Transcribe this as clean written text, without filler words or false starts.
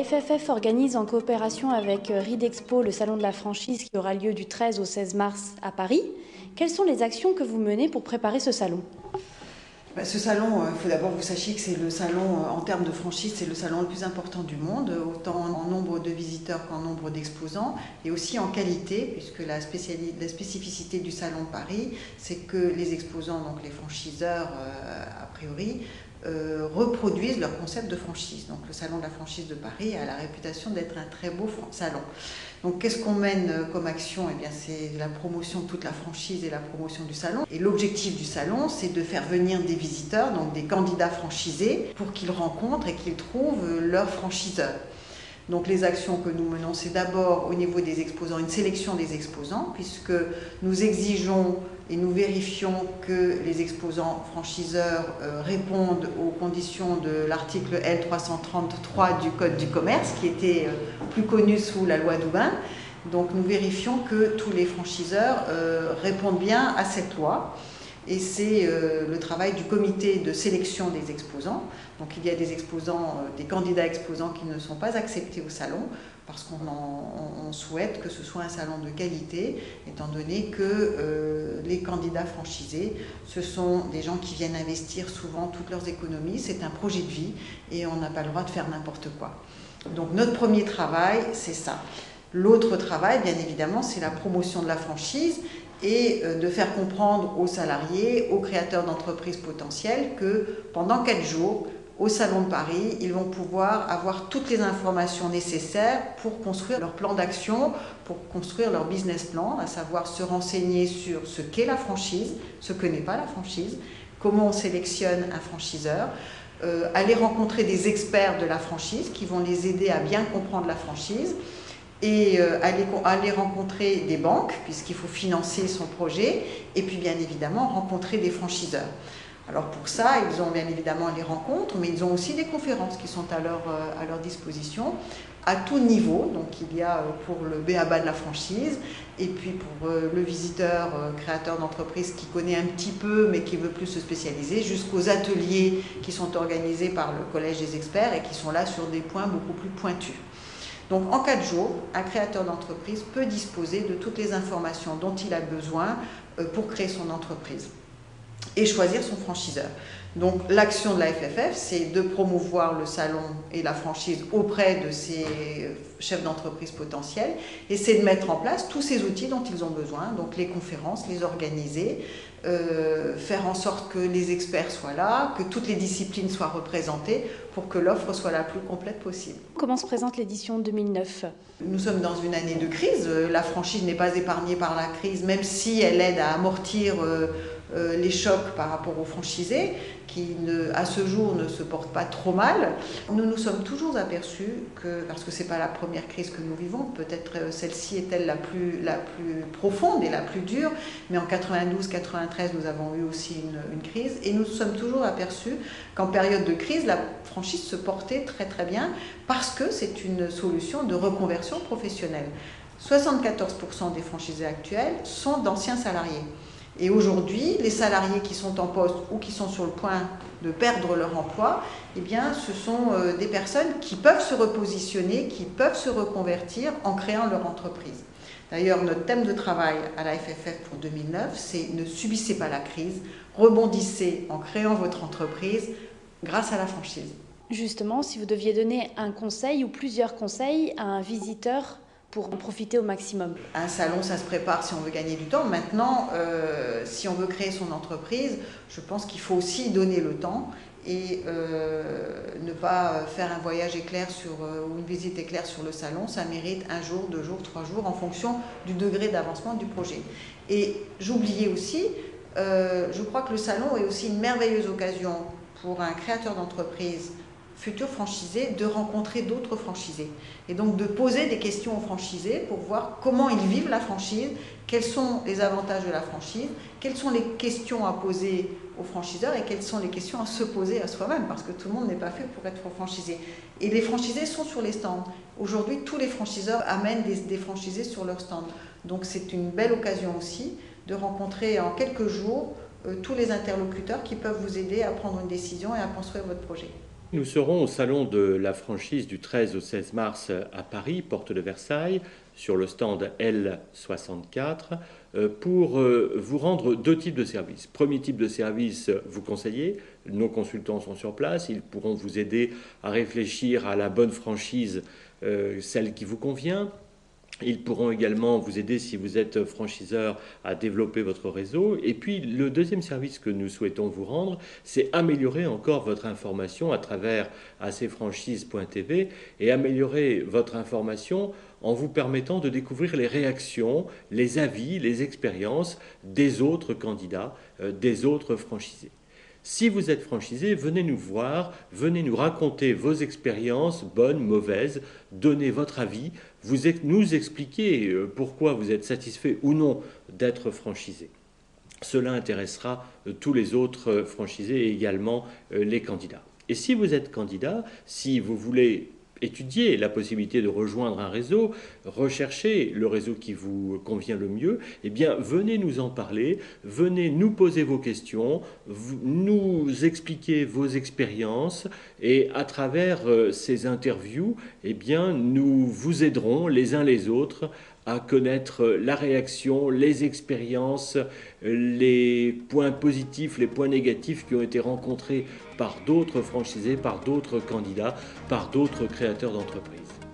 FFF organise en coopération avec Ridexpo le salon de la franchise qui aura lieu du 13 au 16 mars à Paris. Quelles sont les actions que vous menez pour préparer ce salon ? Ce salon, il faut d'abord que vous sachiez que c'est le salon, en termes de franchise, c'est le salon le plus important du monde, autant en nombre de visiteurs qu'en nombre d'exposants, et aussi en qualité, puisque la spécificité du salon de Paris, c'est que les exposants, donc les franchiseurs a priori, reproduisent leur concept de franchise. Donc le salon de la franchise de Paris a la réputation d'être un très beau salon. Donc qu'est-ce qu'on mène comme action ? Eh bien, c'est la promotion de toute la franchise et la promotion du salon. Et l'objectif du salon, c'est de faire venir des visiteurs, donc des candidats franchisés, pour qu'ils rencontrent et qu'ils trouvent leurs franchiseurs. Donc les actions que nous menons, c'est d'abord au niveau des exposants, une sélection des exposants, puisque nous exigeons et nous vérifions que les exposants franchiseurs répondent aux conditions de l'article L333 du Code du commerce, qui était plus connu sous la loi Doubin. Donc nous vérifions que tous les franchiseurs répondent bien à cette loi. Et c'est le travail du comité de sélection des exposants. Donc il y a des exposants, des candidats exposants qui ne sont pas acceptés au salon parce qu'on souhaite que ce soit un salon de qualité, étant donné que les candidats franchisés, ce sont des gens qui viennent investir souvent toutes leurs économies. C'est un projet de vie et on n'a pas le droit de faire n'importe quoi. Donc notre premier travail, c'est ça. L'autre travail, bien évidemment, c'est la promotion de la franchise et de faire comprendre aux salariés, aux créateurs d'entreprises potentielles que pendant 4 jours, au Salon de Paris, ils vont pouvoir avoir toutes les informations nécessaires pour construire leur plan d'action, pour construire leur business plan, à savoir se renseigner sur ce qu'est la franchise, ce que n'est pas la franchise, comment on sélectionne un franchiseur, aller rencontrer des experts de la franchise qui vont les aider à bien comprendre la franchise, et aller rencontrer des banques, puisqu'il faut financer son projet, et puis bien évidemment rencontrer des franchiseurs. Alors pour ça, ils ont bien évidemment les rencontres, mais ils ont aussi des conférences qui sont à leur disposition, à tout niveau. Donc il y a pour le b.a.-ba de la franchise, et puis pour le visiteur, créateur d'entreprise qui connaît un petit peu, mais qui veut plus se spécialiser, jusqu'aux ateliers qui sont organisés par le Collège des experts et qui sont là sur des points beaucoup plus pointus. Donc en 4 jours, un créateur d'entreprise peut disposer de toutes les informations dont il a besoin pour créer son entreprise et choisir son franchiseur. Donc l'action de la FFF, c'est de promouvoir le salon et la franchise auprès de ces chefs d'entreprise potentiels, et c'est de mettre en place tous ces outils dont ils ont besoin, donc les conférences, les organiser, faire en sorte que les experts soient là, que toutes les disciplines soient représentées pour que l'offre soit la plus complète possible. Comment se présente l'édition 2009 ? Nous sommes dans une année de crise, la franchise n'est pas épargnée par la crise, même si elle aide à amortir les chocs par rapport aux franchisés, qui à ce jour ne se portent pas trop mal. Nous nous sommes toujours aperçus que, parce que ce n'est pas la première crise que nous vivons, peut-être celle-ci est-elle la plus profonde et la plus dure, mais en 92-93 nous avons eu aussi une crise, et nous nous sommes toujours aperçus qu'en période de crise, la franchise se portait très très bien, parce que c'est une solution de reconversion professionnelle. 74% des franchisés actuels sont d'anciens salariés. Et aujourd'hui, les salariés qui sont en poste ou qui sont sur le point de perdre leur emploi, eh bien, ce sont des personnes qui peuvent se repositionner, qui peuvent se reconvertir en créant leur entreprise. D'ailleurs, notre thème de travail à la FFF pour 2009, c'est « Ne subissez pas la crise, rebondissez en créant votre entreprise grâce à la franchise ». Justement, si vous deviez donner un conseil ou plusieurs conseils à un visiteur pour en profiter au maximum. Un salon, ça se prépare si on veut gagner du temps. Maintenant, si on veut créer son entreprise, je pense qu'il faut aussi donner le temps et ne pas faire un voyage éclair ou une visite éclair sur le salon. Ça mérite 1 jour, 2 jours, 3 jours en fonction du degré d'avancement du projet. Et j'oubliais aussi, je crois que le salon est aussi une merveilleuse occasion pour un créateur d'entreprise futurs franchisés de rencontrer d'autres franchisés et donc de poser des questions aux franchisés pour voir comment ils vivent la franchise, quels sont les avantages de la franchise, quelles sont les questions à poser aux franchiseurs et quelles sont les questions à se poser à soi-même, parce que tout le monde n'est pas fait pour être franchisé. Et les franchisés sont sur les stands. Aujourd'hui, tous les franchiseurs amènent des franchisés sur leur stand. Donc c'est une belle occasion aussi de rencontrer en quelques jours tous les interlocuteurs qui peuvent vous aider à prendre une décision et à construire votre projet. Nous serons au salon de la franchise du 13 au 16 mars à Paris, porte de Versailles, sur le stand L64, pour vous rendre deux types de services. Premier type de service, vous conseiller. Nos consultants sont sur place, ils pourront vous aider à réfléchir à la bonne franchise, celle qui vous convient. Ils pourront également vous aider si vous êtes franchiseur à développer votre réseau. Et puis le deuxième service que nous souhaitons vous rendre, c'est améliorer encore votre information à travers acfranchise.tv et améliorer votre information en vous permettant de découvrir les réactions, les avis, les expériences des autres candidats, des autres franchisés. Si vous êtes franchisé, venez nous voir, venez nous raconter vos expériences, bonnes, mauvaises, donnez votre avis, nous expliquer pourquoi vous êtes satisfait ou non d'être franchisé. Cela intéressera tous les autres franchisés et également les candidats. Et si vous êtes candidat, si vous voulez étudier la possibilité de rejoindre un réseau, rechercher le réseau qui vous convient le mieux, eh bien venez nous en parler, venez nous poser vos questions, nous expliquer vos expériences et à travers ces interviews, eh bien nous vous aiderons les uns les autres à connaître la réaction, les expériences, les points positifs, les points négatifs qui ont été rencontrés par d'autres franchisés, par d'autres candidats, par d'autres créateurs d'entreprises.